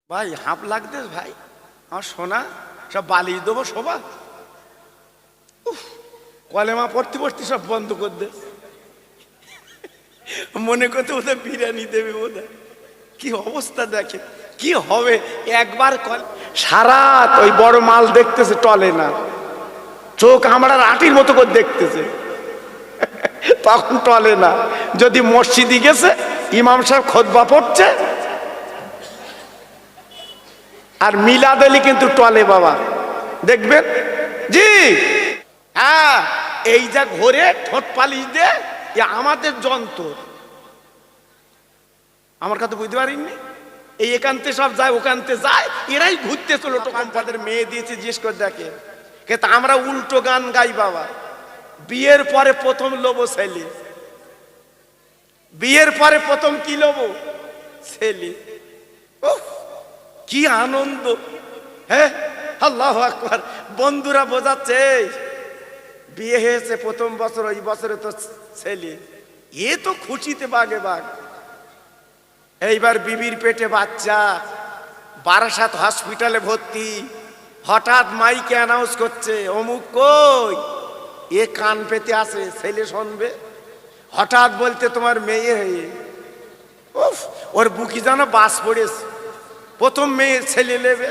ভাই হাঁপ লাগতেস ভাই, আমার সোনা সব বালিশ দেবো শোভা। কলেমা পড়তে পড়তে সব বন্ধ করে দে, মনে করতে ওদের বিরিয়ানি দেবে বোধহয়। কি অবস্থা দেখে কি হবে একবার সারা ওই বড় মাল দেখতেছে, টলে না, চোখ আমরার আটির মতো করে দেখতেছে, তখন টলে না। যদি মসজিদে গেছে ইমাম সাহেব খুতবা পড়ছে আর মিলাদ আলী কিন্তু টলে বাবা, দেখবেন জি হ্যাঁ, এই যা ঘরে ঠোঁট পালিশ দে, আমাদের যন্ত্র। আমার কথা বুঝতে পারিনি, এই একান্তে সব যায় ওকান্তে যায়, এরাই ঘুরতে চলো টোকাম্পাদের মেয়ে দিয়েছে জিজ্ঞেস করে দেখে। কিন্তু আমরা উল্টো গান গাই বাবা। বিয়ের পরে প্রথম লোবো ছেলে, বিয়ের পরে প্রথম কি লোবো ছেলে। কি আনন্দ, হ্যাঁ আল্লাহু আকবার। বন্ধুরা বোঝাচ্ছে বিয়ে হয়েছে প্রথম বছর, ওই বছরে তো ছেলে, এ তো খুশিতে বাগে বাগ। এইবার বিবির পেটে বাচ্চা, বারাসাত হসপিটালে ভর্তি। হঠাৎ মাইকে অ্যানাউন্স করছে অমুক কই, এ কান পেতে আছে, ছেলে শুনবে। হঠাৎ বলতে তোমার মেয়ে হয়ে, ওর বুকি যেন বাস পড়েছে, প্রথম মেয়ে ছেলে নেবে।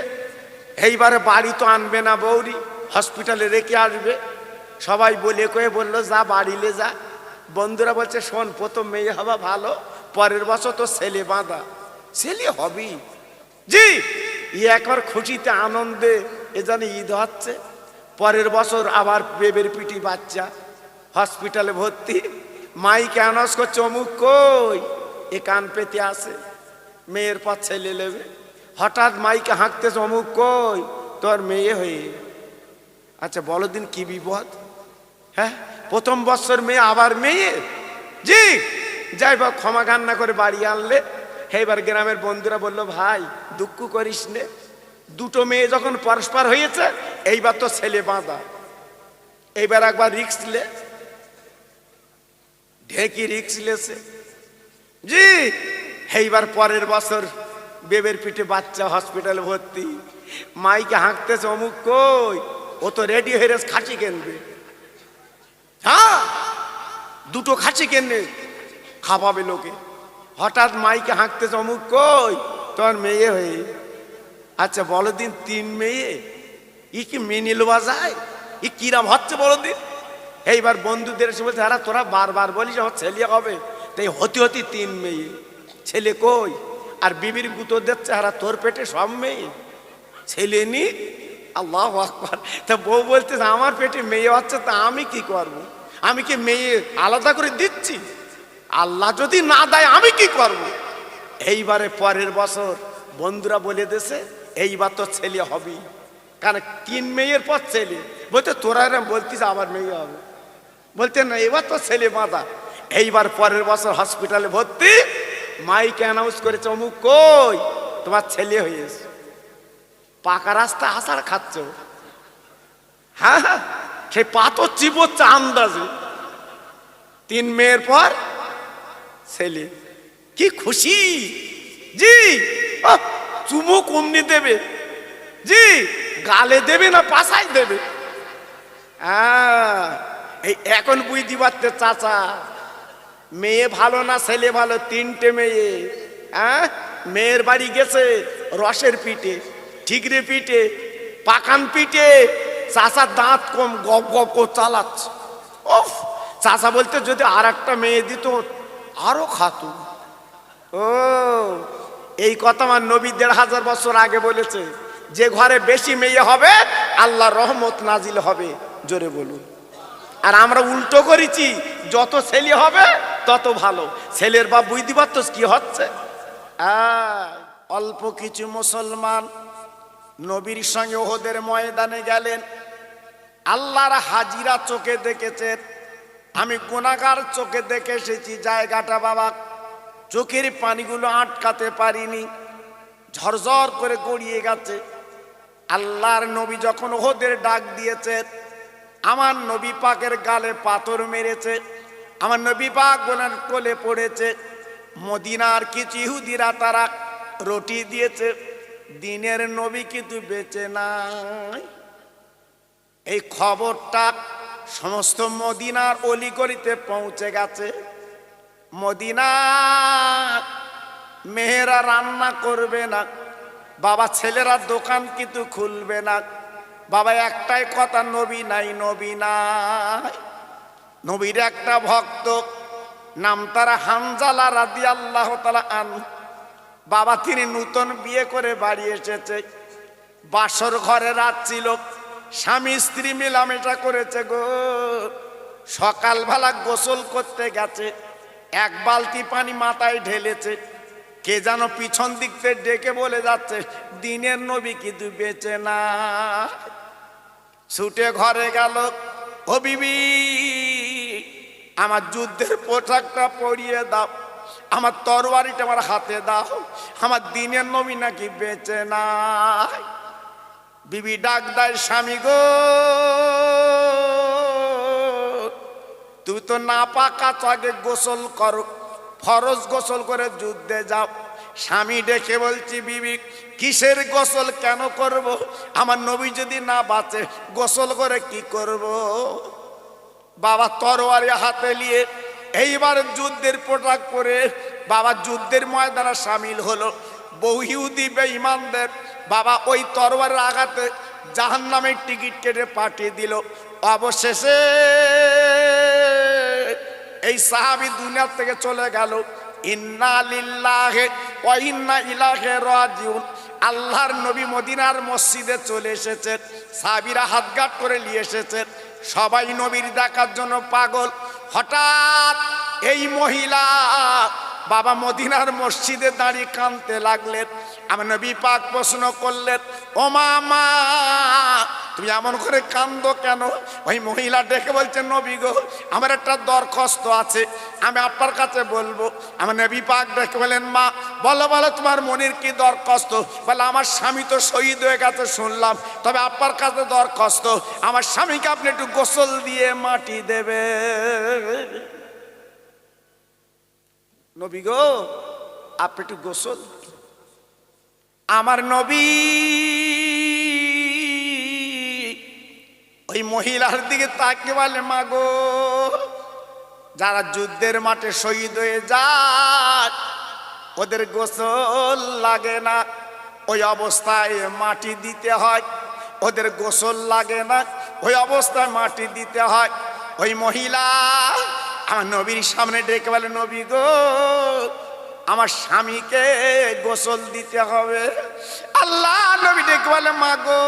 এইবারে বাড়ি তো আনবে না বৌরি, হসপিটালে রেখে আসবে। সবাই বলে কয়ে বললো যা বাড়িলে যা। বন্ধুরা বলছে শোন, প্রথম মেয়ে হবা ভালো, পরের বছর তো ছেলে বাঁধা, ছেলে হবি। জি একবার খুশিতে আনন্দে এ যেন ঈদ হচ্ছে। পরের বছর আবার বেবের পিটি বাচ্চা, হসপিটালে ভর্তি। মাইকে অ্যানাউন্স করছে অমুক কই, এ কান পেতে আছে, মেয়ের পর ছেলে নেবে। হঠাৎ মাইকে হাঁকতেছে অমুক কই, তোর মেয়ে হয়ে। আচ্ছা বলো দিন কি বিপদ, হ্যাঁ প্রথম বছর মেয়ে আবার মেয়ে। জি যাই বা ক্ষমা কান্না করে বাড়ি আনলে। এইবার গ্রামের বন্ধুরা বললো ভাই দুঃখ করিস নে, দুটো মেয়ে যখন পরস্পর হয়েছে এইবার তো ছেলে বাঁধা। এইবার একবার রিক্স লে, ঢেকি রিক্স লেছে। জি এইবার পরের বছর বেবের পিঠে বাচ্চা, হসপিটালে ভর্তি। মাইকে হাঁকতেছে অমুক কই, ও তো রেডি হয়ে খাসি কিনবে। হ্যাঁ দুটো খাসি কেনে খাওয়াবে লোকে। হঠাৎ মাইকে হাঁকতেছে অমুক কই, তোর মেয়ে হয়ে। আচ্ছা বলো দিন তিন মেয়ে, ই কি মেনে লওয়া যায়? ই কিরাম হচ্ছে বলো দিন। এইবার বন্ধুদের এসে বলছে আরে তোরা বারবার বলিস আমার ছেলে হবে, তাই হতে হতে তিন মেয়ে, ছেলে কই? আর বিবির গুতো দিচ্ছে আর তোর পেটে সব মেয়ে, ছেলে নি। আল্লাহু আকবার। তা বউ বলতেছে আমার পেটে মেয়ে হচ্ছে, তা আমি কি করব? আমি কি মেয়ে আলাদা করে দিচ্ছি? আল্লাহ যদি না দেয় আমি কি করব? এইবারে পরের বছর বন্ধুরা বলে দিয়েছে এইবার তো ছেলে হবেই, কারণ তিন মেয়ের পর ছেলে। বলতে তোরা এরম বলতিস আবার মেয়ে হবে, বলতে না এবার তো ছেলে বাঁধা। এইবার পরের বছর হসপিটালে ভর্তি। মাইকে অ্যানাউন্স করেছে অমুক কই, তোমার ছেলে হয়েছে। পাকা রাস্তা আষাঢ় খাচ্ছ, হ্যাঁ হ্যাঁ, সেই পাথর চিবোচ্ছে আন্দাজে। তিন মেয়ের পর ছেলে, কি খুশি। জি চুমু কমনি দেবে, জি গালে দেবে না পাশায় দেবে। এই এখন বুঝতে পারতে চাচা মেয়ে ভালো না ছেলে ভালো। তিনটে মেয়ে, হ্যাঁ মেয়ের বাড়ি গেছে রসের পিঠে, ঠিকরে পিঠে, পাকান পিঠে। চাচা দাঁত কম গপ গপ করে চালাচ্ছে। ওফ চাচা বলতে যদি আর একটা মেয়ে দিত আরো খাতো। ও এই কথা আমার নবী ১৫০০ বছর আগে বলেছে, যে ঘরে বেশি মেয়ে হবে আল্লাহর রহমত নাজিল হবে, জোরে বলুন। আর আমরা উল্টো করেছি, যত ছেলে হবে তত ভালো। ছেলের বাপ বুঝতে পারতো কি হচ্ছে। অল্প কিছু মুসলমান নবীর সঙ্গে ওহদের ময়দানে গেলেন। আল্লাহর হাজিরা চোখে দেখেছেন, আমি গুনাহগার চোখে দেখে এসেছি জায়গাটা বাবা, চোখের পানিগুলো আটকাতে পারিনি, ঝরঝর করে গড়িয়ে গেছে। আল্লাহর নবী যখন ওহদের ডাক দিয়েছে, আমার নবী পাকের গালে পাথর মেরেছে, আমার নবী পাক গোলার কোলে পড়েছে। মদিনার কিছু ইহুদিরা তারা রুটি দিয়েছে, দিনের নবী কিন্তু বেঁচে নাই। এই খবরটা সমস্ত মদিনার অলিগলিতে পৌঁছে গেছে। মদিনার মেয়েরা রান্না করবে না, বাবা ছেলেরা দোকান কিন্তু খুলবে না। বাবা একটাই কথা, নবী নাই, নবী নাই। নবীর একটা ভক্ত নাম তারা হানজালা রাদিয়াল্লাহু তাআলা আনহু। বাবা তিনি নূতন বিয়ে করে বাড়ি এসেছে, বাসর ঘরে রাত ছিল, স্বামী স্ত্রী মেলামেশা করেছে গো। সকালবেলা গোসল করতে গেছে, এক বালতি পানি মাথায় ঢেলেছে, কে যেন পিছন দিক থেকে ডেকে বলে যাচ্ছে, দিনের নবী কিন্তু বেঁচে না। ছুটে ঘরে গেল, ও বিবি আমার যুদ্ধের পোশাকটা পরিয়ে দাও, আমার তরবারিটা আমার হাতে দাও, আমার দিনের নবী নাকি বেঁচে নাই। বিবি ডাক দেয়, স্বামী গো তুমি তো না পাকা, আগে গোসল করো, ফরজ গোসল করে যুদ্ধে যাও। স্বামী ডেকে বলছি, বিবি কিসের গোসল কেন করব, আমার নবী যদি না বাঁচে গোসল করে কি করব। বাবা তরবারি হাতে নিয়ে এইবার যুদ্ধের পোশাক পরে বাবা যুদ্ধের ময়দানে সামিল হলো। বহু ইহুদি বেঈমানদের বাবা ওই তরবারের আঘাতে জাহান্নামের টিকিট কেটে পাঠিয়ে দিল। অবশেষে এই সাহাবী দুনিয়া থেকে চলে গেল। ইন্না লিল্লাহি ওয়া ইন্না ইলাইহি রাজিউন। আল্লাহর নবী মদিনার মসজিদে চলে এসেছেন, সাহাবীরা হাতঘাট করে নিয়ে এসেছেন, সবাই নবীর দেখার জন্য পাগল। হঠাৎ এই মহিলা বাবা মদিনার মসজিদে দাঁড়িয়ে কাঁদতে লাগলেন। আমার নবী পাক প্রশ্ন করলেন, ও মা তুমি এমন করে কাঁদো কেন? ওই মহিলা ডেকে বলছেন, নবী গো আমার একটা দরখাস্ত আছে, আমি আপনার কাছে বলবো। আমার নবী পাক ডেকে বলেন, মা বলো বলো তোমার মনের কি দরখাস্ত? বলে, আমার স্বামী তো শহীদ হয়ে গেছে শুনলাম, তবে আপনার কাছে দরখাস্ত, আমার স্বামীকে আপনি একটু গোসল দিয়ে মাটি দেবে। নবী গো আপনি একটু গোসল। আমার নবী ওই মহিলার দিকে তাকিয়ে বলে, মা গো যারা যুদ্ধের মাঠে শহীদ হয়ে যায় ওদের গোসল লাগে না, ওই অবস্থায় মাটি দিতে হয়, ওদের গোসল লাগে না, ওই অবস্থায় মাটি দিতে হয়। ওই মহিলা আমার নবীর সামনে ডেকে বলে, নবী গো আমার স্বামীকে গোসল দিতে হবে। আল্লাহ নবী ডেকে বলে, মা গো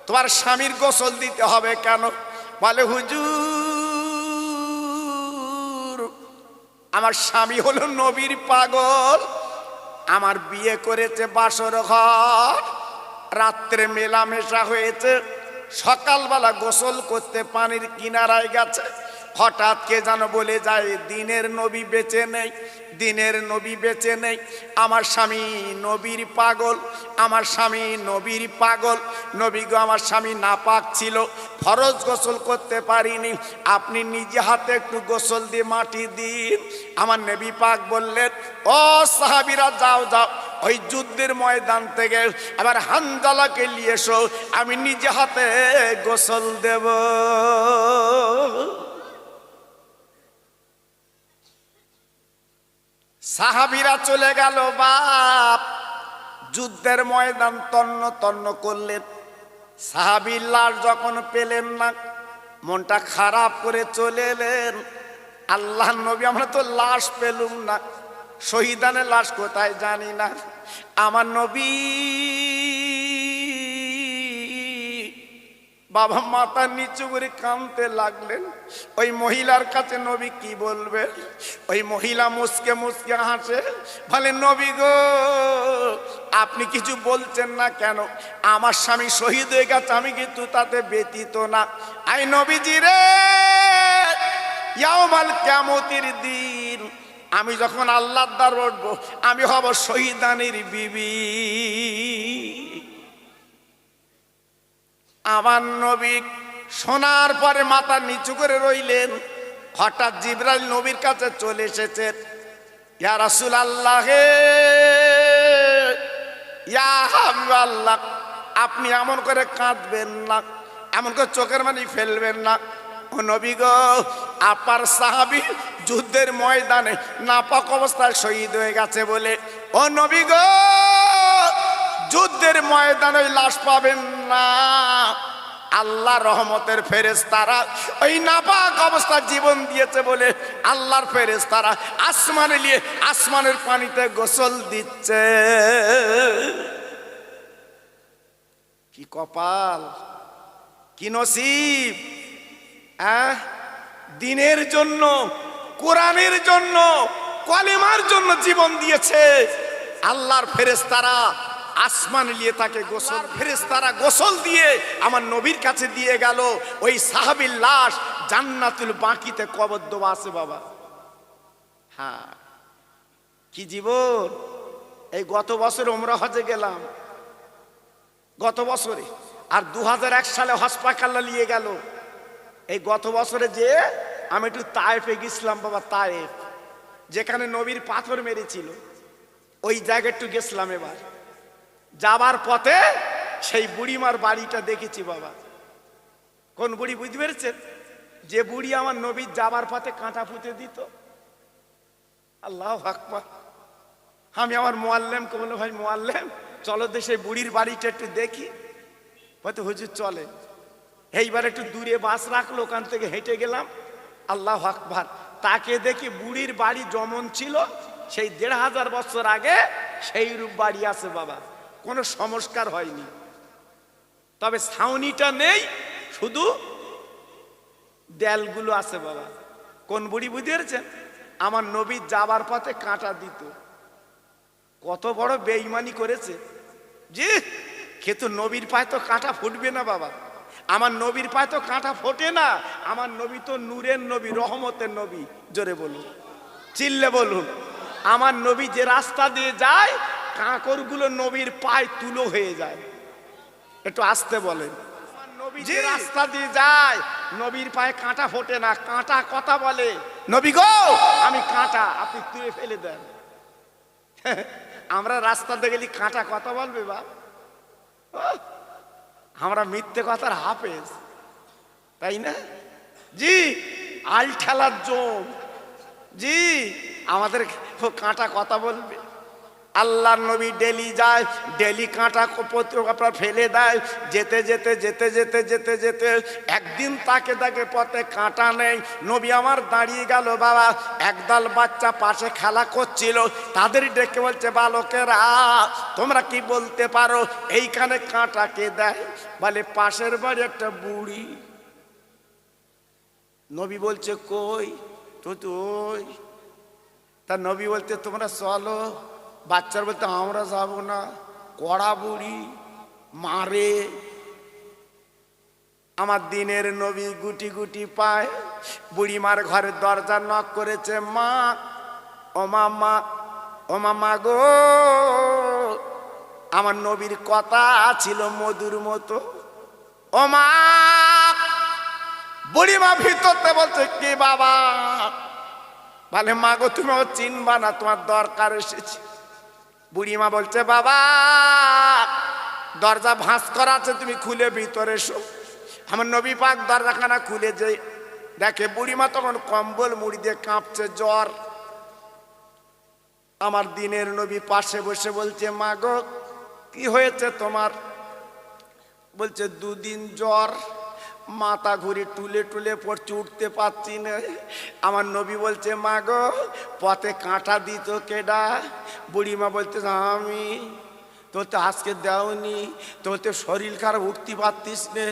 তোমার স্বামীর গোসল দিতে হবে কেন? বলে, হুজুর আমার স্বামী হলো নবীর পাগল, আমার বিয়ে করেছে বাসর ঘর, রাত্রে মেলামেশা হয়েছে, সকালবেলা গোসল করতে পানির কিনারায় গেছে, হঠাৎ কে যেন বলে যায় দিনের নবী বেঁচে নেই, দিনের নবী বেঁচে নেই। আমার স্বামী নবীর পাগল, আমার স্বামী নবীর পাগল। নবী গো আমার স্বামী নাপাক ছিল, ফরজ গোসল করতে পারিনি, আপনি নিজে হাতে একটু গোসল দিয়ে মাটি দিন। আমার নবী পাক বললেন, ও সাহাবীরা যাও যাও, ওই যুদ্ধের ময়দান থেকে আবার হানজালাকে নিয়ে এসো, আমি নিজে হাতে গোসল দেব। সাহাবীরা চলে গেল, বাপ যুদ্ধের ময়দান তন্ন তন্ন করলেন। সাহাবীর লাশ যখন পেলেন না, মনটা খারাপ করে চলে এলেন। আল্লাহ নবী আমরা তো লাশ পেলুম না, শহীদানের লাশ কোথায় জানি না। আমার নবী বাবা মাথা নিচু করে কাঁদতে লাগলেন। ওই মহিলার কাছে নবী কি বলবে? ওই মহিলা মুসকে মুসকে হাসে, বলে, নবী গো আপনি কিছু বলছেন না কেন? আমার স্বামী শহীদ হয়ে গেছে, আমি কিন্তু তাতে ব্যতীত না। আই নবীজি রে, ইয়াউমাল কিয়ামতের দিন আমি যখন আল্লাহর দরবারে উঠবো, আমি হব শহীদানের বিবি। আমার নবী শোনার পরে মাথা নিচু করে রইলেন। হঠাৎ জিবরাইল নবীর কাছে চলে এসেছেন। ইয়া রাসূলুল্লাহ, ইয়া আল্লাহ, আপনি এমন করে কাঁদবেন না, এমন করে চোখের পানি ফেলবেন না। ও নবী গো, আপনার সাহাবী যুদ্ধের ময়দানে নাপাক অবস্থায় শহীদ হয়ে গেছে বলে, ও নবী গো, যুদ্ধের ময়দানে ওই লাশ পাবেন না। আল্লাহ রহমতের ফেরেশতারা ওই নাপাক অবস্থায় জীবন দিয়েছে বলে আল্লাহর ফেরেশতারা আসমানে নিয়ে আসমানের পানিতে গোসল দিচ্ছে। কি কপাল, কি নসিব! দিনের জন্য, কোরআনের জন্য, কলেমার জন্য জীবন দিয়েছে। আল্লাহর ফেরেশতারা আসমান নিয়ে তাকে গোসল, ফেরেশতারা গোসল দিয়ে আমার নবীর কাছে দিয়ে গেল। ওই সাহাবীর লাশ জান্নাতুল বাকিতে কবরদেওয়া আছে বাবা। হ্যাঁ, কি জীবন! এই গত বছর ওমরা হজে গেলাম, গত বছরে, আর 2001 সালে হাসপাতালে নিয়ে গেল। এই গত বছরে যে আমি একটু তায়েফে গেছিলাম বাবা, তায়েফ, যেখানে নবীর পাথর মেরেছিল, ওই জায়গায় একটু গেছিলাম। এবার যাবার পথে সেই বুড়িমার বাড়িটা দেখেছি বাবা। কোন বুড়ি বুঝতে পেরেছেন? যে বুড়ি আমার নবীর যাবার পথে কাঁটা পুঁতে দিত। আল্লাহু আকবার। আমি আমার মুআল্লিমকে বললাম, ভাই মুআল্লিম, চলো তো সেই বুড়ির বাড়িটা একটু দেখি। হয়তো হুজুর চলে। এইবার একটু দূরে বাস রাখলো, ওখান থেকে হেঁটে গেলাম। আল্লাহু আকবার। তাকে দেখি বুড়ির বাড়ি যেমন ছিল সেই 1500 বছর আগে সেই রূপ বাড়ি আছে বাবা, কোনো সংস্কার হয়নি। তবে ছাউনিটা নেই, শুধু দেয়ালগুলো আছে বাবা। কোন বুড়ি বুঝতে পেরেছেন? আমার নবীর যাবার পথে কাঁটা দিত। কত বড় বেঈমানি করেছে জি! কিন্তু নবীর পায়ে তো কাঁটা ফুটবে না বাবা। আমার নবীর পায়ে তো কাঁটা ফোটে না। আমার নবী তো নূরের নবী, রহমতের নবী। জোরে বলুন, চিল্লে বলুন। আমার নবী যে রাস্তা দিয়ে যায়, কাঁকরগুলো নবীর পায়ে তুলো হয়ে যায়। একটু আস্তে বলেন। আমার নবী যে রাস্তা দিয়ে যায়, নবীর পায়ে কাঁটা ফোটে না, কাঁটা কথা বলে, নবী গো আমি কাঁটা, আপনি তুলে ফেলে দেন। আমরা রাস্তাতে গেলে কাঁটা কথা বলবে বা? আমরা মিথ্যে কথার হাফেজ, তাই না জি? আল ঠেলার জম জি, আমাদের কাঁটা কথা বলবে। আল্লাহর নবী ডেলি যায়, ডেলি কাঁটা আপনার ফেলে দেয়। যেতে যেতে যেতে যেতে যেতে যেতে একদিন তাকে তাকে পথে কাঁটা নেই। নবী আমার দাঁড়িয়ে গেল বাবা। একদল বাচ্চা পাশে খেলা করছিল, তাদের ডেকে বলছে, বালকেরা তোমরা কি বলতে পারো এইখানে কাঁটা কে দেয়? বলে পাশের বাড়ি একটা বুড়ি। নবী বলছে কই? তো তুই তা নবী বলতে তোমরা চলো। বাচ্চার বলতে আমরা যাব না, কড়া বুড়ি মারে। আমার দিনের নবী গুটি গুটি পায় বুড়িমার ঘরের দরজা নক করেছে। মা, ও মা, ও মা গো। আমার নবীর কথা ছিল মধুর মতো, ও মা। বুড়িমা ভিতরতে বলছে, কি বাবা? বলে মা গো তুমি ও চিনবা না, তোমার দরকার এসেছে। বুড়িমা বলছে, বাবা দরজা ভাঁজ করা আছে, তুমি খুলে ভিতরে এসো। আমার নবী পাক দরজাখানা খুলে যে দেখে বুড়িমা তখন কম্বল মুড়ি দিয়ে কাঁপছে, জ্বর। আমার দিনের নবী পাশে বসে বলছে, মা গো কি হয়েছে তোমার? বলছে 2 দিন জ্বর, মাথা ঘুরে টুলে টুলে পড়ছে, উঠতে পারছি না। আমার নবী বলছে, মা গো পথে কাঁটা দিত কেডা? বুড়িমা বলতে, আমি। তোর তো আজকে দেওনি, তোর তো শরীর খারাপ, উঠতে পারতিস নে,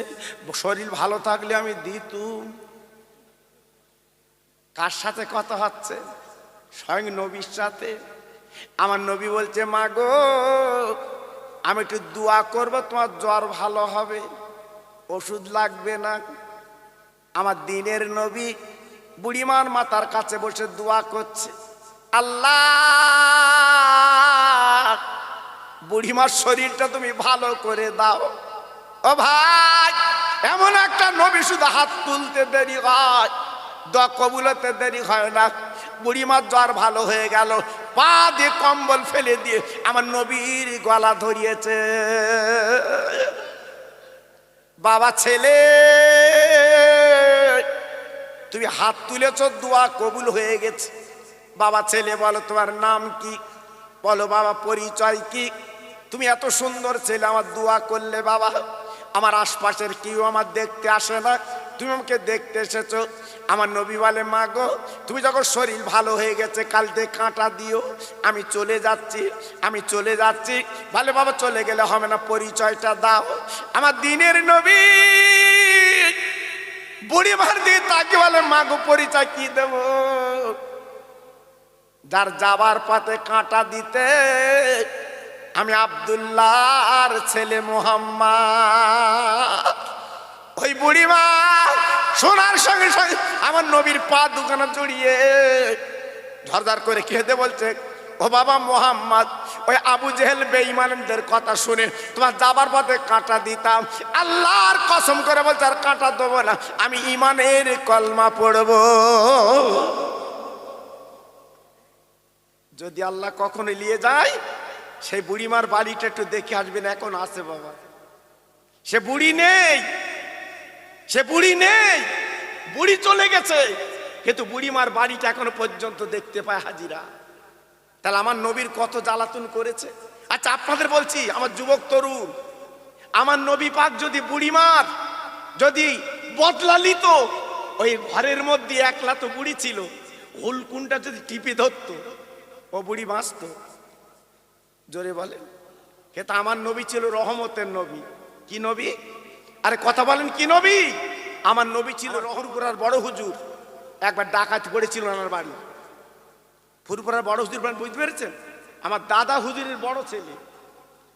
শরীর ভালো থাকলে আমি দিতুম। কার সাথে কথা হচ্ছে? স্বয়ং নবীর সাথে। আমার নবী বলছে, মা গো আমি একটু দোয়া করবো, তোমার জ্বর ভালো হবে, ওষুধ লাগবে না। আমার দিনের নবী বুড়িমার মাতার কাছে বসে দোয়া করছে, আল্লাহ বুড়িমার শরীরটা তুমি ভালো করে দাও। ও ভাই, এমন একটা নবী শুধু হাত তুলতে দেরি হয়, দোয়া কবুল হতে দেরি হয় না। বুড়িমার জ্বর ভালো হয়ে গেল, পা দিয়ে কম্বল ফেলে দিয়ে আমার নবীর গলা ধরিয়েছে। বাবা ছেলে তুমি হাত তুলেছ, দোয়া কবুল হয়ে গেছে। বাবা ছেলে বলো তোমার নাম কি? বলো বাবা পরিচয় কি? তুমি এত সুন্দর ছেলে, আমার দোয়া করলে বাবা, আমার আশপাশের কেউ আমার দেখতে আসে না, তুমি আমাকে দেখতে এসেছো। আমার নবী বলে মা গো, তুমি যখন শরীর ভালো হয়ে গেছে কাল থেকে কাঁটা দিও, আমি চলে যাচ্ছি, আমি চলে যাচ্ছি। বলে বাবা চলে গেলে হবে না, পরিচয়টা দাও। আমার দিনের নবী বুড়ি মার দিয়ে তাকে বলে মা গো পরিচয় কি দেব? যার যাবার পথে কাঁটা দিতে, আমি আব্দুল্লাহর ছেলে মুহাম্মদ। ওই বুড়িমা শোনার সঙ্গে সঙ্গে আমার নবীর পা দুখানা জড়িয়ে ঝরঝর করে কেঁদে বলছে, ও বাবা মুহাম্মদ, ওই আবু জেহেল বেঈমানদের কথা শুনে তোমার যাবার পথে কাঁটা দিতাম, আল্লাহর কসম করে বলছে আর কাঁটা দেবো না, আমি ঈমানের কলমা পড়ব। যদি আল্লাহ কখনো নিয়ে যায়, সেই বুড়িমার বাড়িটা একটু দেখে আসবেন। এখন আছে বাবা, সে বুড়ি নেই, সে বুড়ি নেই, বুড়ি চলে গেছে, কিন্তু বুড়িমার বাড়িটা এখনো পর্যন্ত দেখতে পায় হাজিরা। তাহলে আমার নবীর কত জ্বালাতন করেছে। আচ্ছা আপনাদের বলছি, আমার যুবক তরুণ, আমার নবী পাক যদি বুড়িমার যদি বদলা নিত, ওই ঘরের মধ্যে একলা তো বুড়ি ছিল, হুলকুনটা যদি টিপে ধরতো, ও বুড়ি বাঁচত। জোরে বলেন। কিন্তু আমার নবী ছিল রহমতের নবী। কি নবী? আরে কথা বলেন, কি নবী? আমার নবী ছিল রহরপুরার বড় হুজুর। একবার ডাকাতি পড়েছিল আমার বাড়ি, ফুরপুরার বড় হুজুর, বুঝতে পেরেছেন? আমার দাদা হুজুরের বড় ছেলে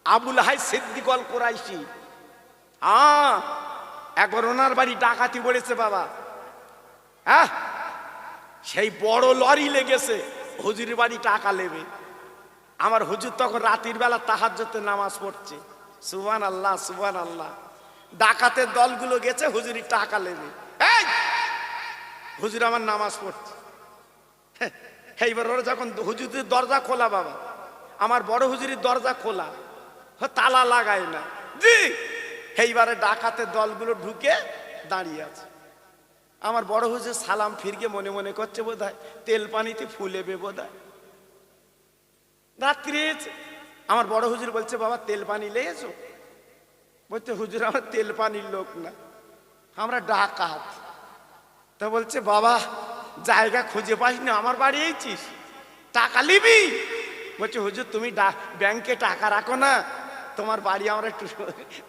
আবুল হাই সিদ্দিক আল কুরাইশি। হ্যাঁ, একবার ওনার বাড়ি ডাকাতি পড়েছে বাবা। হ্যাঁ, সেই বড় লরি লেগেছে, হুজুরের বাড়ি টাকা নেবে। আমার হুজুর তখন রাতের বেলা তাহাজ্জুদে নামাজ পড়ছে। সুবহানাল্লাহ সুবহানাল্লাহ। ডাকাতের দলগুলো গেছে, হুজুরি টাকা নেবে। এই হুজুর আমার নামাজ পড়ছে। এইবার ওরা যখন হুজুরের দরজা খোলা বাবা, আমার বড় হুজুরের দরজা খোলা, তালা লাগায় না জি। এইবারে ডাকাতের দলগুলো ঢুকে দাঁড়িয়ে আছে। আমার বড় হুজুর সালাম ফিরকে মনে মনে করছে বোধহয় তেল পানিতে ফুলেবে বোধহয়। রাত্রি আমার বড় হুজুর বলছে বাবা তেল পানি লেগেছো? বলছে হুজুর আমার তেল পানির লোক না, আমরা ডাকাত। তা বলছে বাবা জায়গা খুঁজে পাস না, আমার বাড়ি এইছিস, টাকা নিবি? বলছে হুজুর তুমি ব্যাংকে টাকা রাখো না, তোমার বাড়ি আমরা একটু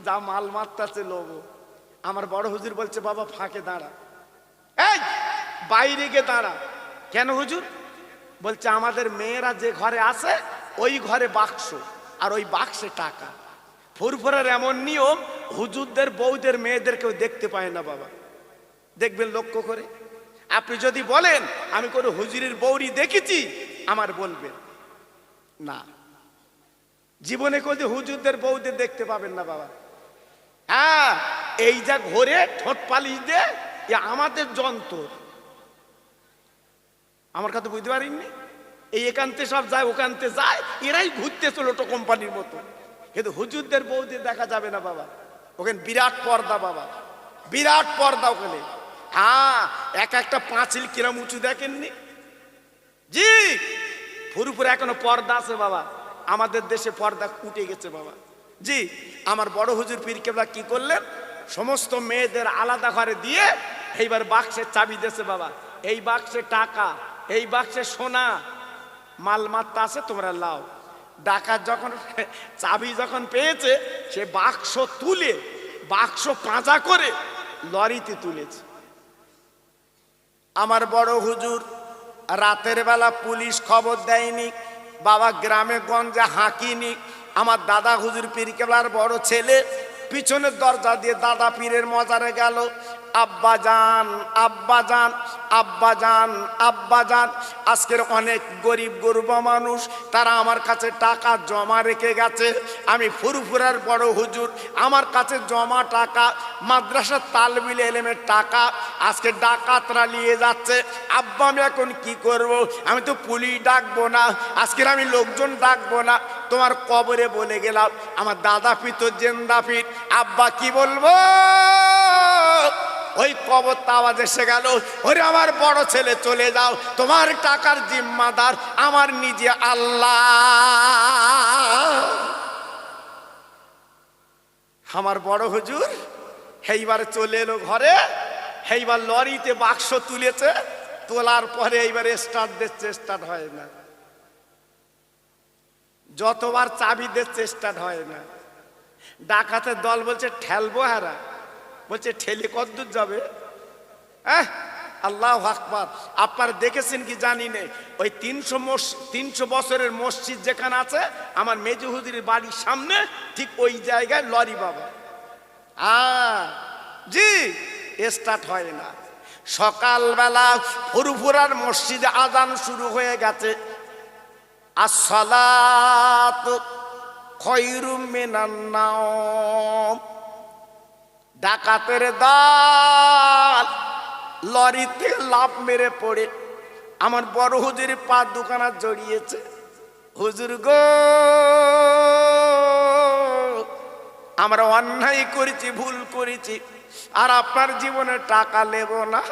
যা মাল মারতাছে লোবো। আমার বড় হুজুর বলছে বাবা ফাঁকে দাঁড়া। এই বাইরে গিয়ে দাঁড়া। কেন হুজুর? বলছে আমাদের মেয়েরা যে ঘরে আছে ওই ঘরে বাক্স, আর ওই বাক্সে টাকা। ফুরফুরার এমন নিয়ম, হুজুরদের বউদের মেয়েদের কেউ দেখতে পায় না বাবা। দেখবেন লক্ষ্য করে। আপনি যদি বলেন আমি কোনো হুজুরের বউরি দেখেছি, আমার বলবেন না, জীবনে কোনো হুজুরদের বউদের দেখতে পাবেন না বাবা। হ্যাঁ, এই যা ঘরে ঠোঁট পালিশ দে, এ আমাদের যন্ত্র। আমার কথা বুঝতে পারিনি? এই একান্তে সব যায়, ওকান্তে যায়, এরাই ঘুরতে ছোট কোম্পানির মতো। কিন্তু হুজুরদের বউদের দেখা যাবে না বাবা। ওখানে বিরাট পর্দা বাবা, বিরাট পর্দা ওখানে। হ্যাঁ, এক একটা পাঁচিল কিরম উঁচু দেখেননি জি। ফুরফুরে এখনো পর্দা আছে বাবা। আমাদের দেশে পর্দা উঠে গেছে বাবা জি। আমার বড় হুজুর পীর কেবলা কি করলেন, সমস্ত মেয়েদের আলাদা ঘরে দিয়ে এইবার বাক্সের চাবি দিয়েছে বাবা। এই বাক্সে টাকা, এই বাক্সে সোনা, মালমাত্তা আছে, তোমরা লাও। ডাকাত যখন চাবি যখন পেয়েছে, সে বাক্স তুলে, বাক্স পাঁজা করে লরিতে তুলেছে। আমার বড় হুজুর রাতের বেলা পুলিশ খবর দেয়নি বাবা, গ্রামে গঞ্জে হাঁকিনি। আমার দাদা হুজুর পীর কেবলার বড় ছেলে পিছনের দরজা দিয়ে দাদা পীরের মজারে গেল। আব্বা যান, আব্বা যান, আব্বা যান, আব্বা যান। আজকের অনেক গরিব গরুবা মানুষ, তারা আমার কাছে টাকা জমা রেখে গেছে। আমি ফুরফুরার বড় হুজুর, আমার কাছে জমা টাকা, মাদ্রাসার তালবিল এলেমের টাকা আজকে ডাকাতরা নিয়ে যাচ্ছে। আব্বা আমি এখন কি করব? আমি তো পুলিশ ডাকবো না, আজকের আমি লোকজন ডাকবো না, তোমার কবরে বলে গেলাম আমার দাদা পীর তো জেন্দা পীর। আব্বা কি বলবো? ওই কবর আওয়াজ এসে গেল, ওরে আমার বড় ছেলে চলে যাও, তোমার টাকার জিম্মাদার আমার নিজে আল্লাহ। আমার বড় হুজুর এইবারে চলে এলো ঘরে। এইবার লরিতে বাক্স তুলেছে, তোলার পরে এইবার স্টার্ট দিচ্ছে, স্টার্ট হয় না। যতবার চাবি দিচ্ছে স্টার্ট হয় না। ডাকাতের দল বলছে ঠেলবো হারা, বলছে ঠেলে কতদূর যাবে? আল্লাহু আকবার। আপনারা দেখেছেন কি জানি না, ওই 300 বছরের মসজিদ যেখানে আছে আমার মেজো হুজুরের বাড়ির সামনে, ঠিক ওই জায়গায় লরি বাবা। জি, স্টার্ট হয় না। সকালবেলা ফুরফুরার মসজিদে আজান শুরু হয়ে গেছে। আসসালাতু খায়রুম মিনান নাওম। ডাকাতের দল লরি থেকে লাফ মেরে পড়ে আমার বড় হুজুরের পা দুখানা জড়িয়েছে। হুজুর গো, আমরা অন্যায় করেছি, ভুল করেছি, আর আপনার জীবনে টাকা নেব না।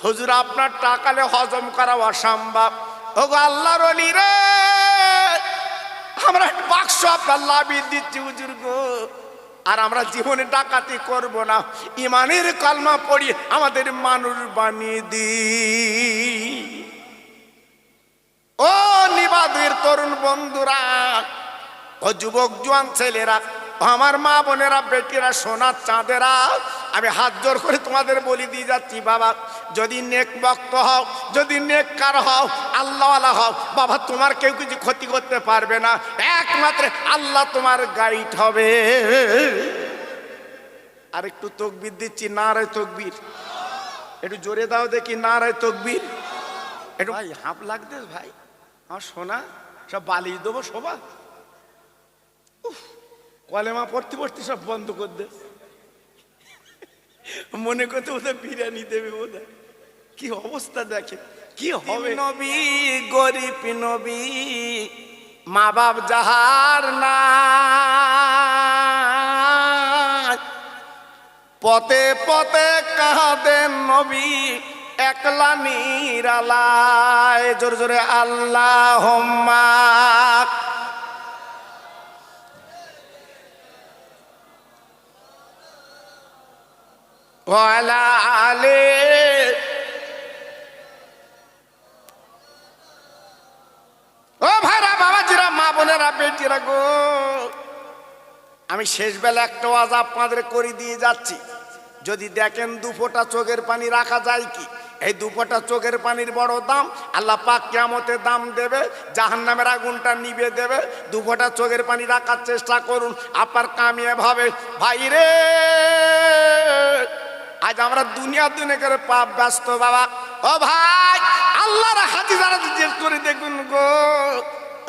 হুজুর আপনার টাকালে হজম করা অসম্ভব। ওগো আল্লাহর ওলি রে, আমরা বাক্স আপনার লাভিয়ে দিচ্ছি হুজুর গো, আর আমরা জীবনে ডাকাতি করব না, ইমানের কলমা পড়ি আমাদের মানুষ বানিয়ে দি। ও নিবাদের তরুণ বন্ধুরা, ও যুবক জোয়ান ছেলেরা, আমার মা বোনেরা, বেটিরা, সোনার চাঁদেরা, আমি হাত জোর করে তোমাদের বলি দিয়ে যাচ্ছি, বাবা যদি নেক ভক্ত হও, যদি নেককার হও, আল্লাহওয়ালা হও, বাবা তোমার কেউ কিছু ক্ষতি করতে পারবে না, একমাত্র আল্লাহ তোমার গাইড হবে। আর একটু তকবীর দিচ্ছি, নারায়ে তকবীর। একটু জোরে দাও দেখি, নারায়ে তকবীর। একটু ভাই হাঁপ লাগতে ভাই, আমার সোনা সব বালিশ দেবো শোভা। কলেমা পড়তে পড়তে সব বন্ধ করে দে, মনে করতে ওদের বিরিয়ানি দেবে ওদের। কি অবস্থা দেখে, কি হবে। নবী গরিব নবী, মা বাপ যাহার না, পথে পথে কাঁদেন নবী একলা নিরালায়। জোরে জোরে আল্লাহুম্মা ওয়ালা আলে। ও ভাইরা, বাবাজিরা, মা বোনেরা, বেটিরা গো, আমি শেষ বেলা একটা ওয়াজ আপনাদের করে দিয়ে যাচ্ছি। যদি দেখেন 2 ফোঁটা চোখের পানি রাখা যায় কি? এই 2 ফোঁটা চোখের পানির বড় দাম, আল্লাহ পাক কিয়ামতে দাম দেবে, জাহান্নামের আগুনটা নিভে দেবে। 2 ফোঁটা চোখের পানি রাখার চেষ্টা করুন, আপনার কামিয়াব হবে। ভাই রে, আজ আমরা দুনিয়া করে পাপ ব্যস্ত বাবা। ও ভাই, আল্লাহর হাদিসারা জিজ্ঞেস করে দেখুন গো,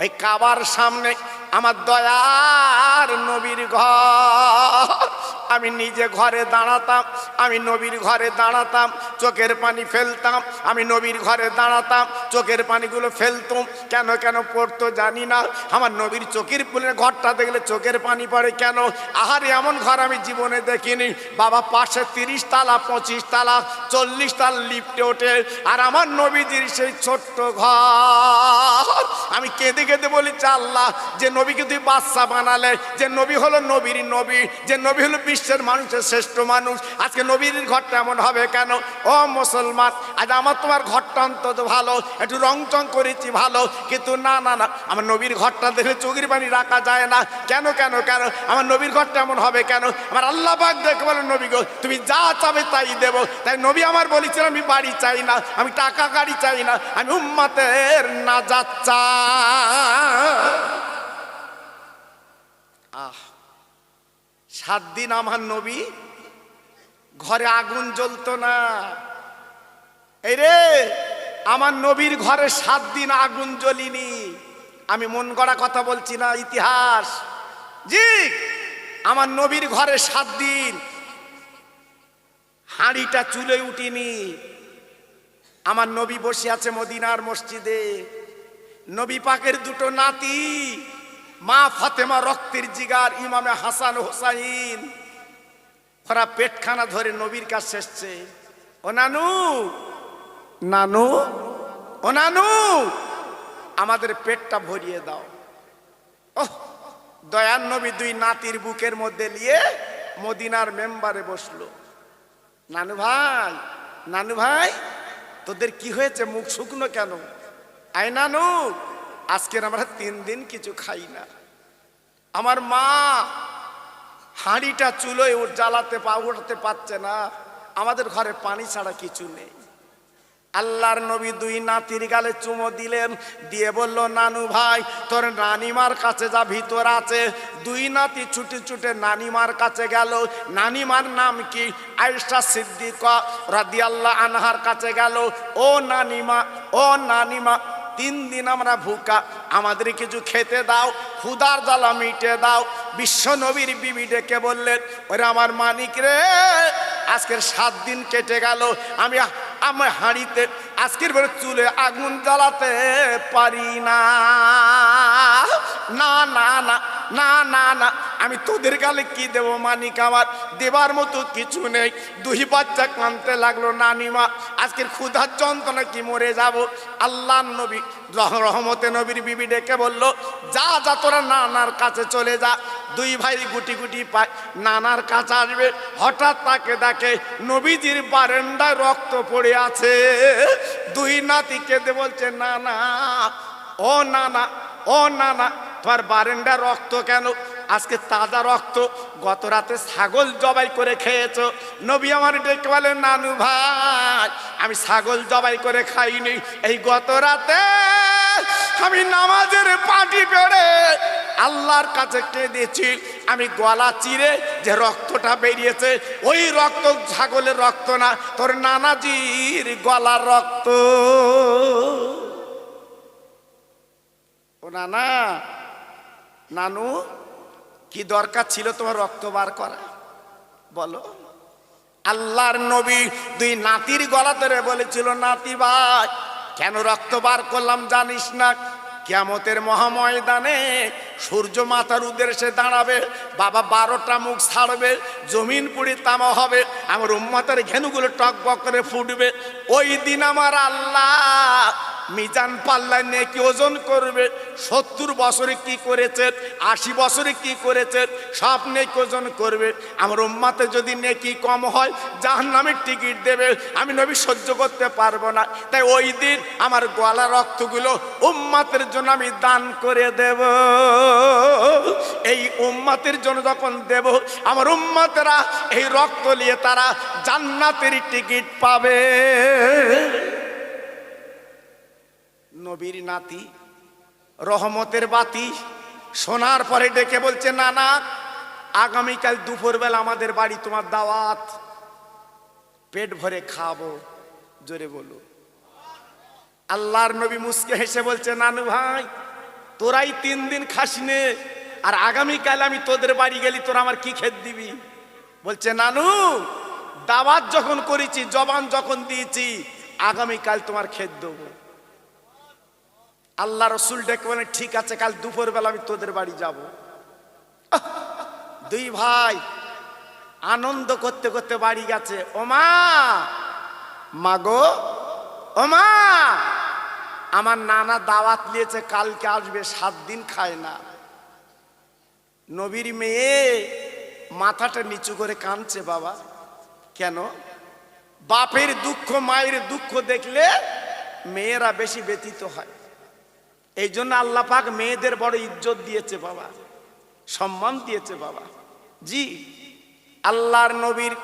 ওই কাবার সামনে আমার দয়ার নবীর ঘর, আমি নিজে ঘরে দাঁড়াতাম, আমি নবীর ঘরে দাঁড়াতাম, চোখের পানি ফেলতাম, আমি নবীর ঘরে দাঁড়াতাম, চোখের পানিগুলো ফেলতাম। কেন কেন পড়তো জানি না, আমার নবীর চোখের ফুলের ঘরটা দেখলে চোখের পানি পড়ে কেন? আহারে, এমন ঘর আমি জীবনে দেখিনি বাবা। পাশে 30 তালা, 25 তালা, 40 তালা লিফটে ওঠে, আর আমার নবীজির সেই ছোট্ট ঘর। আমি কেঁদে কেঁদে বলি, আল্লাহ, যে নবীকে তুই বাদশা বানালে, যে নবী হলো নবীর নবী, যে নবী হলো বিশ্বের মানুষের শ্রেষ্ঠ মানুষ, আজকে নবীর ঘরটা এমন হবে কেন? ও মুসলমান, আজ আমার তোমার ঘরটা অন্তত ভালো, একটু রং চং করেছি ভালো, কিন্তু না না না, আমার নবীর ঘরটা দেখলে চোখের পানি রাখা যায় না। কেন কেন কেন? আমার নবীর ঘরটা এমন হবে কেন? আমার আল্লাহ পাক দেখে বলে, নবী গো, তুমি যা চাবে তাই দেব। তাই নবী আমার বলেছিল, আমি বাড়ি চাই না, আমি টাকা গাড়ি চাই না, আমি উম্মতের নাজাত চাই। 7 দিন আমার নবী ঘরে আগুন জ্বলতো না। এই রে, আমার নবীর ঘরে 7 দিন আগুন জ্বলিনি। আমি মন গড়া কথা বলছি না, ইতিহাস। জি, আমার নবীর ঘরে 7 দিন হাঁড়িটা চুলে উঠিনি। আমার নবী বসে আছে মদিনার মসজিদে। নবী পাকের দুটো নাতি, মা ফাতেমা রক্তের জিগার, ইমামে হাসান হোসাইন, ওরা পেটখানা ধরে নবীর কাছে এসছে। ও নানু, নানু, ও নানু, আমাদের পেটটা ভরিয়ে দাও। ওহ, দয়ার নবী 2 নাতির বুকের মধ্যে নিয়ে মদিনার মেম্বারে বসলো। নানু ভাই, নানু ভাই, তোদের কি হয়েছে, মুখ শুকনো কেন? আয় নানু, আজকের আমরা 3 দিন কিছু খাই না। আমার মা হাঁড়িটা চুলোয় জ্বালাতে উঠাতে পারছে না। আমাদের ঘরে পানি ছাড়া কিছু নেই। আল্লাহর নবী 2 নাতির গালে চুমো দিলেন, দিয়ে বলল, নানু ভাই, তোর নানিমার কাছে যা, ভিতর আছে। 2 নাতি ছুটে ছুটে নানিমার কাছে গেল। নানিমার নাম কি? আয়েশা সিদ্দিকা রাদিয়াল্লাহু আনহার কাছে গেল। ও নানিমা, ও নানিমা, 3 দিন আমরা ভুকা, আমাদের কিছু খেতে দাও, ক্ষুধার জ্বালা মিটে দাও। বিশ্ব নবীর বিবি ডেকে বললেন, ওরে আমার মানিক রে, আজকের 7 দিন কেটে গেল, আমি হাঁড়িতে আজকের বেলা চুলে আগুন জ্বালাতে পারি না। না না না না না না, আমি তোদের গালে কি দেবো মানিক, আমার দেবার মতো কিছু নেই। 2 বাচ্চা কাঁদতে লাগলো, নানিমা আজকের ক্ষুধার যন্ত্রণা কি মরে যাব। আল্লাহ নবী রহমতে নবীর বিবি ডেকে বলল, যা যা তোরা নানার কাছে চলে যা। 2 ভাই গুটি গুটি পায় নানার কাছে আসবে। হঠাৎ তাকে দেখে নবীজির বারান্দায় রক্ত পড়ে আছে। 2 নাতি কেঁদে বলছে, নানা, ও নানা, ও নানা, তোমার বারান্দা রক্ত কেন? আজকে তাজা রক্ত, গত রাতে ছাগল জবাই করে খেয়েছো। নবী আমার ডেকে বলে, নানু ভাই, আমি ছাগল জবাই করে খাইনি। এই গত রাতে আমি নামাজের পাটি পেড়ে আল্লাহর কাছে কেঁদেছি। আমি গলা চিরে যে রক্তটা বেরিয়েছে, ওই রক্ত ছাগলের রক্ত না, তোর নানাজির গলার রক্ত। ও নানা, নানু, কি দরকার ছিল তোমার রক্ত বার করা, বলো? আল্লাহর নবী 2 নাতির গলা ধরে বলেছিল, নাতি ভাই, কেন রক্ত বার করলাম জানিস না? কিয়ামতের মহাময়দানে সূর্য মাথার উদ্দেশ্যে দাঁড়াবে, বাবা 12টা মুখ ছাড়বে, জমিন পুড়ে তামা হবে, আমার উম্মতের ঘেনুগুলো টকবক করে ফুটবে। ওই দিন আমার আল্লাহ মিজান পাল্লায় নেকি ওজন করবে। 70 বছরে কি করেছেন, 80 বছরে কি করেছেন, সব নেকি ওজন করবে। আমার উম্মতে যদি নেকি কম হয়, জাহান্নামের টিকিট দেবে। আমি নবী সহ্য করতে পারবো না। তাই ওই দিন আমার গলা রক্তগুলো উম্মতের জন্য আমি দান করে দেব। এই উম্মতের জন্য যখন দেব, আমার উম্মতেরা এই রক্ত নিয়ে তারা জান্নাতের টিকিট পাবে। নবীর নাতি রহমতের বাতি শোনার পরে ডেকে বলছে, নানা, আগামীকাল দুপুরবেলা আমাদের বাড়ি তোমার দাওয়াত, পেট ভরে খাবো। জোরে বলো। আল্লাহর নবী মুস্কে হেসে বলছে, নানু ভাই, তোরাই 3 দিন খাসনে, আর আগামীকাল আমি তোদের বাড়ি গেলি তোরা আমার কি খেত দিবি? বলছে, নানু, দাওয়াত যখন করেছি, জবান যখন দিয়েছি, আগামীকাল তোমার খেত দেবো। আল্লাহ রসুল ডেকে বলে, ঠিক আছে, কাল দুপুরবেলা আমি তোদের বাড়ি যাব। 2 ভাই আনন্দ করতে করতে বাড়ি গেছে। ও মা, মাগো, ও মা, আমার নানা দাওয়াত নিয়েছে, কালকে আসবে, 7 দিন খায় না। নবীর মেয়ে মাথাটা নিচু করে কাঁদছে। বাবা, কেন? বাপের দুঃখ, মায়ের দুঃখ দেখলে মেয়েরা বেশি ব্যথিত হয়। এই জন্য আল্লাহ পাক মেয়েদের বড় ইজ্জত দিয়েছে বাবা, সম্মান দিয়েছে বাবা। জি, আল্লাহর নবীর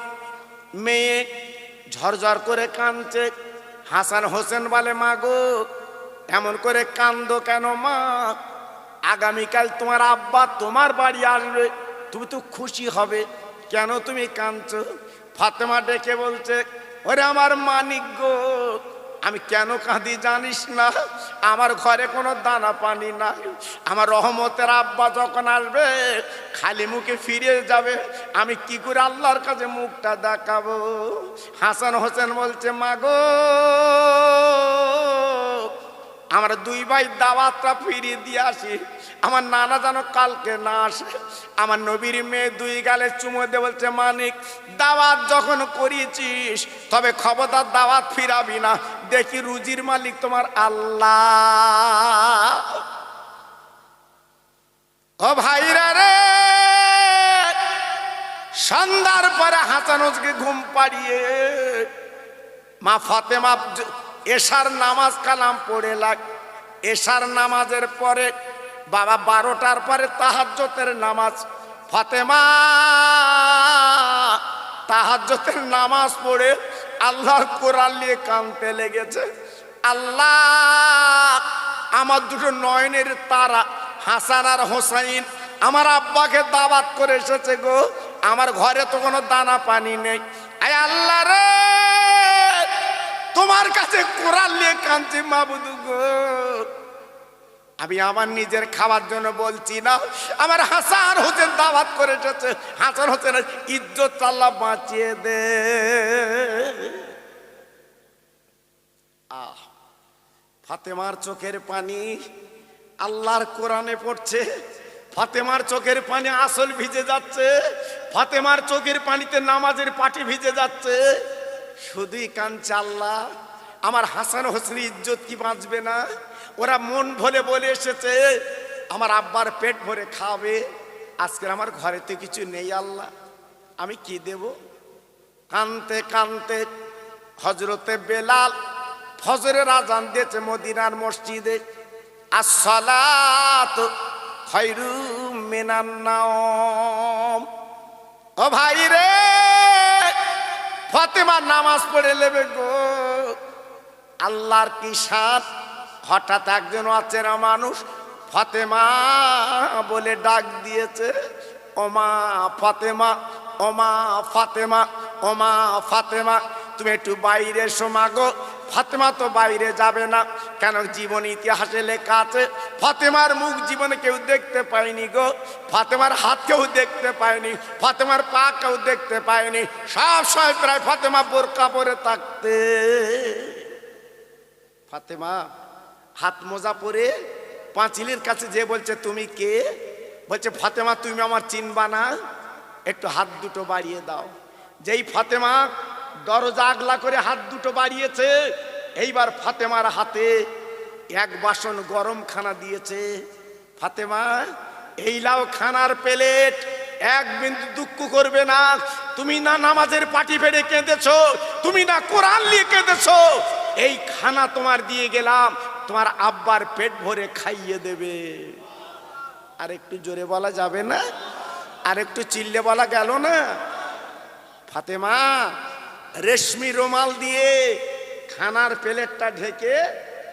মেয়ে ঝরঝর করে কাঁদছে। হাসান হোসেন বলে, মা গো, এমন করে কান্দো কেন মা? আগামীকাল তোমার আব্বা তোমার বাড়ি আসবে, তুমি তো খুশি হবে, কেন তুমি কাঁদছো? ফাতেমা ডেকে বলছে, ওরে আমার মানিক গো, আমি কেন কাঁদি জানিস না? আমার ঘরে কোনো দানা পানি নাই। আমার রহমতের আব্বা যখন আসবে খালি মুখে ফিরে যাবে, আমি কি করে আল্লাহর কাছে মুখটা দেখাবো? হাসান হোসেন বলছে, মা গো, আমার দুই ভাই দাওয়াতটা ফিরিয়ে দিয়ে আসি, আমার নানা যেন কালকে না আসে। আমার নবীর মেয়ে দুই গালে চুমো দিয়ে বলছে, মানিক, দাওয়াত যখন করিয়েছিস তবে খবরদার দাওয়াত ফিরাবি না, দেখি রুজির মালিক তোমার আল্লাহ। ও ভাইরা রে, সন্ধ্যার পরে হাসানুজকে ঘুম পাড়িয়ে মা ফাতেমা এশার নামাজ কালাম পড়ে লাগ। এশার নামাজের পরে বাবা 12টার পরে তাহাজ্জুদের নামাজ। ফাতেমা তাহাজ্জুদের নামাজ পড়ে আল্লাহর কোরআন নিয়ে কাঁদতে লেগেছে। আল্লাহ, আমার দুটো নয়নের তারা হাসান আর হোসাইন আমার আব্বাকে দাওয়াত করে এসেছে গো, আমার ঘরে তো কোনো দানা পানি নেই। আয় আল্লাহ রে, তোমার কাছে কোরআন নিয়ে কাঁদছি মাবুদ গো। আমি আমার নিজের খাবার জন্য বলছি না, আমার হাসান হোসেন দাওয়াত করে এসেছে, হাসান হোসেনের ইজ্জত আল্লাহ বাঁচিয়ে দে। ফাতেমার চোখের পানি আল্লাহর কোরআনে পড়ছে, ফাতেমার চোখের পানি আসল ভিজে যাচ্ছে, ফাতেমার চোখের পানিতে নামাজের পাটি ভিজে যাচ্ছে। শুধুই কাঁদছে, আল্লাহ, আমার হাসান হোসেনের ইজ্জত কি বাঁচবে না? ওরা মন ভরে বলে এসেছে আমার আব্বার পেট ভরে খাবে, আজকে আমার ঘরে তো কিছু নেই, আল্লাহ আমি কি দেব? কানতে কানতে হযরতে বেলাল ফজরের আযান দিয়েছে মদিনার মসজিদে। আসসালাতু খায়রুম মিনান নাওম। ও ভাই রে, ফাতেমা নামাজ পড়ে নেবে গো। আল্লাহর কি শান, হঠাৎ একজন অচেনা মানুষ ফাতেমা বলে ডাক দিয়েছে। ওমা ফাতেমা, ওমা ফাতেমা, ওমা ফাতেমা, তুমি একটু বাইরে এসো মা গো। ফাতেমা তো বাইরে যাবে না, কেন? জীবন ইতিহাসে লেখা আছে ফাতেমার মুখ জীবনে কেউ দেখতে পায়নি গো, ফাতেমার হাত কেউ দেখতে পায়নি, ফাতেমার পা কেউ দেখতে পায়নি, সব সময় প্রায় ফাতেমা বোরকা পরে থাকতে। ফাতেমা হাত মোজা পরে পাঁচিলের কাছে যে বলছে, তুমি কে? বলছে, ফাতেমা তুমি আমার চিনবা না, একটু হাত দুটো বাড়িয়ে দাও। যেই ফাতেমা দরজা আগলা করে হাত দুটো বাড়িয়েছে, এইবার ফাতেমার হাতে এক বাসন গরম খানা দিয়েছে। ফাতেমা, এই লাও খানার প্লেট, এক বিন্দু দুঃখ করবে না। তুমি না নামাজের পাটি ফেড়ে কেঁদেছো, তুমি না কোরআন নিয়ে কেঁদেছো, এই খানা তোমার দিয়ে গেলাম, তোমার আব্বার পেট ভরে খাইয়ে দেবে। আর একটু জোরে বলা যাবে না? আর একটু চিল্লে বলা গেল না? ফাতেমা রেশমি রুমাল দিয়ে খানার প্লেটটা ঢেকে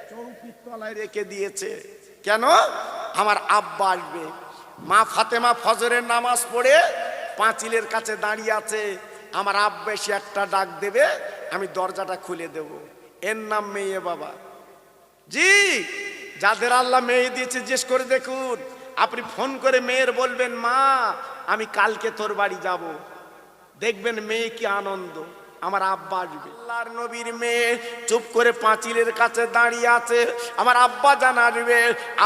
চৌকির তলায় রেখে দিয়েছে। কেন? আমার আব্বা আসবে। মা ফাতেমা ফজরের নামাজ পড়ে পাঁচিলের কাছে দাঁড়িয়ে আছে, আমার আব্বা এসে একটা ডাক দেবে, আমি দরজাটা খুলে দেব। এর নাম মেয়ে বাবা। জি, যাদের আল্লাহ মেয়ে দিয়েছে জিজ্ঞেস করে দেখুন, আপনি ফোন করে মেয়ের বলবেন, মা আমি কালকে তোর বাড়ি যাব, দেখবেন মেয়ে কি আনন্দ, আমার আব্বা আসবে। আল্লাহর নবীর মেয়ে চুপ করে পাঁচিলের কাছে দাঁড়িয়ে আছে, আমার আব্বা জান আসবে,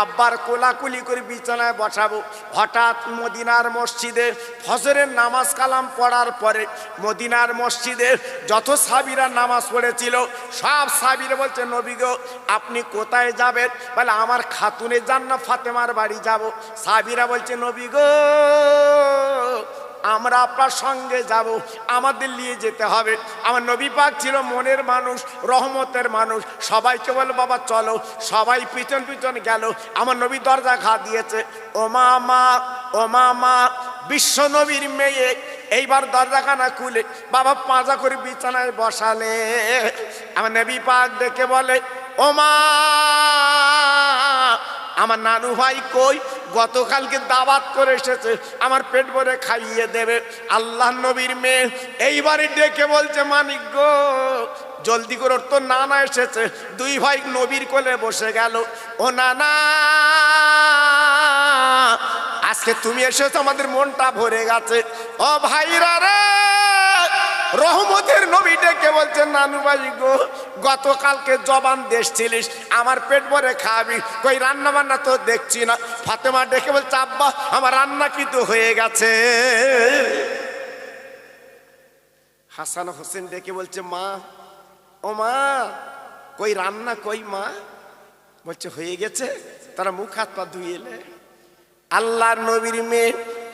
আব্বার কোলাকুলি করে বিছানায় বসাবো। হঠাৎ মদিনার মসজিদে ফজরের নামাজ কালাম পড়ার পরে মদিনার মসজিদে যত সাহাবীরা নামাজ পড়েছিল সব সাহাবীরা বলছে, নবী গো আপনি কোথায় যাবেন? বলে, আমার খাতুনে জান্নাত ফাতেমার বাড়ি যাব। সাহাবীরা বলছে, নবী গো আমরা আপনার সঙ্গে যাব, আমাদের নিয়ে যেতে হবে। আমার নবী পাক ছিল মনের মানুষ, রহমতের মানুষ, সবাইকে বলে বাবা চলো, সবাই পিছন পিছন গেল। আমার নবী দরজা ঘা দিয়েছে, ও মা, ও মা, বিশ্ব নবীর মেয়ে এইবার দরজাখানা খুলে বাবা পাঁজা করে বিছানায় বসালে। আমার নবী পাক দেখে বলে, ও মা আমার নানু ভাই কই, গতকালকে দাওয়াত করে এসেছে, আমার পেট ভরে খাইয়ে দেবে। আল্লাহ নবীর মেয়ে এইবারে ডেকে বলছে, মানিক গো জলদি করে, তো নানা এসেছে। দুই ভাই নবীর কোলে বসে গেল। ও নানা, আজকে তুমি এসেছো, আমাদের মনটা ভরে গেছে। ও ভাইরা রে, রহমতের নবী ডেকে বলছে, নানু ভাই গো গতকালকে জবান দিয়েছিলিস আমার পেট ভরে খাবি, কই রান্না বান্না তো দেখছি না। ফাতেমা ডেকে বলছে, আব্বা আমার রান্না কিন্তু হয়ে গেছে। হাসান হোসেন ডেকে বলছে, মা, ও মা কই রান্না কই মা? বলছে হয়ে গেছে। তারা মুখ হাত পা ধুয়ে এলে। আল্লাহর নবীর মেয়ে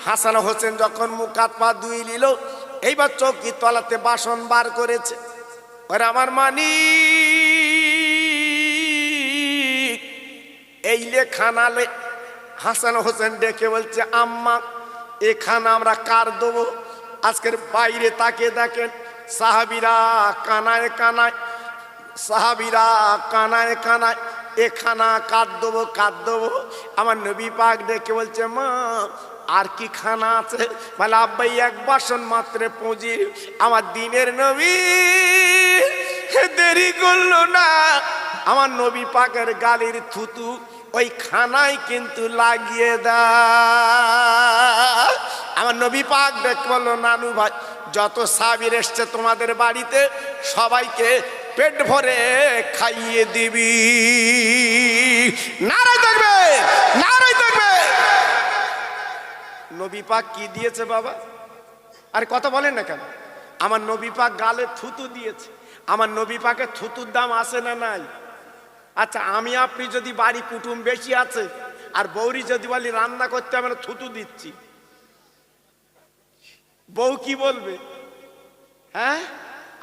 হাসান হোসেন যখন মুখ হাত পা ধুয়ে নিল, এইবার চৌকি তলাতে বাসন বার করেছে। ওরে আমার মানিক এইলে খানালে। হাসান হোসেন ডেকে বলছে, আম্মা এ খানা আমরা কার দেবো? আজকের বাইরে তাকে দেখেন সাহাবিরা কানায় কানায়, সাহাবিরা কানায় কানায়, এ খানা কার দেবো কার দেবো? আমার নবী পাক ডেকে বলছে, মা আর কি খানা আছে? বলে আব্বাই এক বাসন মাত্র পুঁজি। আমার দিনের নবী দেরি করলো না, আমার নবী পাকের গালির থুতু ওই খানায় কিন্তু লাগিয়ে দেয়। আমার নবী পাক ডেকে বললো, নানু ভাই যত সাহাবীর এসছে তোমাদের বাড়িতে সবাইকে পেট ভরে খাইয়ে দিবি। নারাই থাকবে, নারাই থাকবে। নবী পাক কি দিয়েছে বাবা? আর কথা বলেন না কেন? আমার নবী পাক গালে থুতু দিয়েছে। আমার নবী পাকের থুতুর দাম আছে না নাই? আচ্ছা আমি আপনি যদি বাড়ি কুটুম বেশি আছে আর বৌরি যদি বলি রান্না করতে আমরা থুতু দিচ্ছি, বউ কি বলবে? হ্যাঁ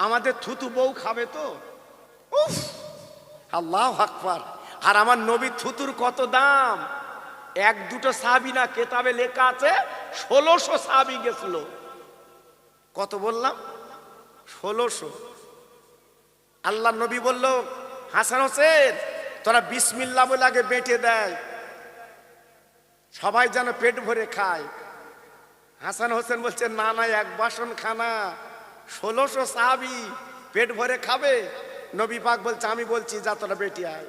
আমাদের থুতু বউ খাবে তো? উফ, আল্লাহু আকবার। আর আমার নবীর থুতুর কত দাম! এক দুটো সাহাবী না, কেতাবে লেখা আছে 1600 সাহাবী গেছিল। কত বললাম? 1600। আল্লাহ নবী বলল, হাসান হোসেন তোরা বিসমিল্লাহ বলে আগে বেটে দেয়, সবাই যেন পেট ভরে খায়। হাসান হোসেন বলছে, না না এক বাসন খানা, 1600 সাহাবী পেট ভরে খাবে। নবী পাক বলছে, আমি বলছি যা তোরা বেটে আয়।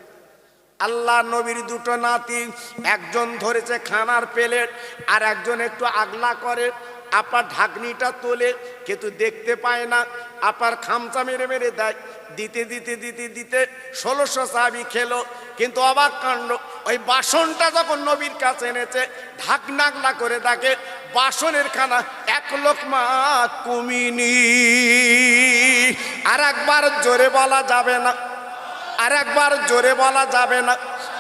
আল্লাহ নবীর দুটো নাতি, একজন ধরেছে খানার প্লেট আর একজন একটু আগলা করে। আপনার ঢাকনিটা তোলে কিন্তু দেখতে পায় না, আপনার খামচা মেরে মেরে দেয়। দিতে দিতে দিতে দিতে 1600 সাহাবী খেলো। কিন্তু অবাক কাণ্ড, ওই বাসনটা যখন নবীর কাছে এনেছে ঢাকনাগলা করে দেখে বাসনের খানা এক লোকমা কমিনি। আর একবার জোরে বলা যাবে না, আর একবার জোরে বলা যাবে না,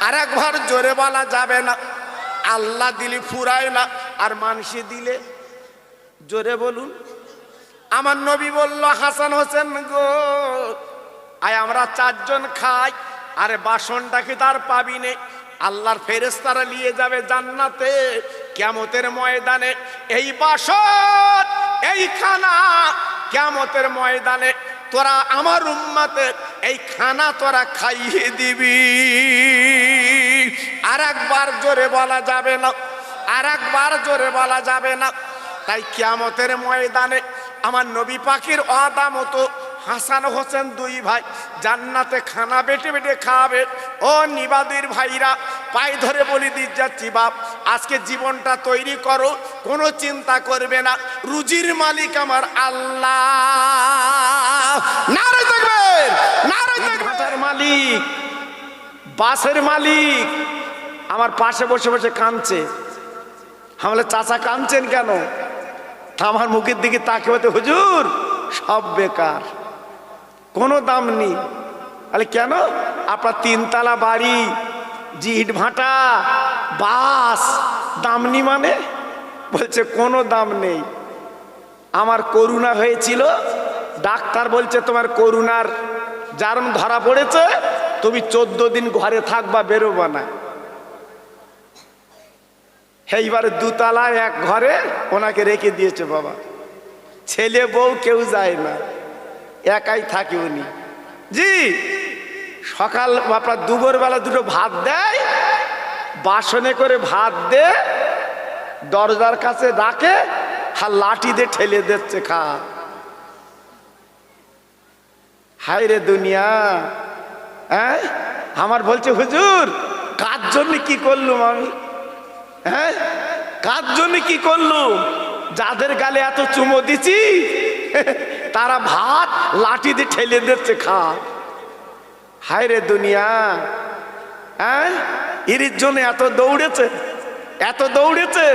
আর একবার জোরে বলা যাবে না। আল্লাহ দিলে ফুরায় না, আর মানুষে দিলে জোরে বলুন। আমার নবী বলল, হাসান হোসেন গো আয় আমরা 4 জন খাই। আরে বাসনটা কি তার পাবি নে? আল্লাহর ফেরেশতারা নিয়ে যাবে জান্নাতে কিয়ামতের ময়দানে। এই বাসন এই খানা কিয়ামতের ময়দানে তোরা আমার উম্মতের এই খানা তোরা খাইয়ে দিবি। আর একবার জোরে বলা যাবে না, আর একবার জোরে বলা যাবে না। তাই কিয়ামতের ময়দানে আমার নবী পাখির ওয়াদা মতো হাসান হোসেন দুই ভাই জান্নাতে খানা বেটে বেটে খাবে। ও নিবাদির ভাইরা পায়ে ধরে বলি দিয়ে যাচ্ছি, বাপ আজকে জীবনটা তৈরি করো, কোনো চিন্তা করবে না, রুজির মালিক আমার আল্লাহ। নারে থাকবেন, নারে থাকবেন। মালিক, বাসের মালিক আমার পাশে বসে বসে কাঁদছে। আমাদের চাচা কাঁদছেন কেন? আমার মুখের দিকে তাকিয়ে বলতে, হুজুর সব বেকার, কোনো দাম নেই। আরে কেন? আপনার 3 তলা বাড়ি, ইট ভাটা, বাস, দাম নেই মানে? বলছে কোনো দাম নেই। আমার করোনা হয়েছিল, ডাক্তার বলছে তোমার করোনার জার্ম ধরা পড়েছে, তুমি 14 দিন ঘরে থাকবা, বেরোবা না। এইবারে 2 তলায় এক ঘরে ওনাকে রেখে দিয়েছে বাবা। ছেলে বউ কেউ যায় না, একাই থাকে উনি। জি সকাল আপনার দুপুরবেলা দুটো ভাত দেয়, বাসনে করে ভাত দে, দরজার কাছে রাখে, আর লাঠি দিয়ে ঠেলে দিচ্ছে খা। হায় রে দুনিয়া। হ্যাঁ, আমার বলছে হুজুর কার জন্য কি করলুম আমি? হ্যাঁ, কার জন্য কি করলুম? যাদের গালে এত চুমো দিছি তারা ভাত লাঠি দিয়ে ঠেলে দিচ্ছে খা। হায় রে দুনিয়া। হ্যাঁ, এর জন্য এত দৌড়েছে, এত দৌড়েছে।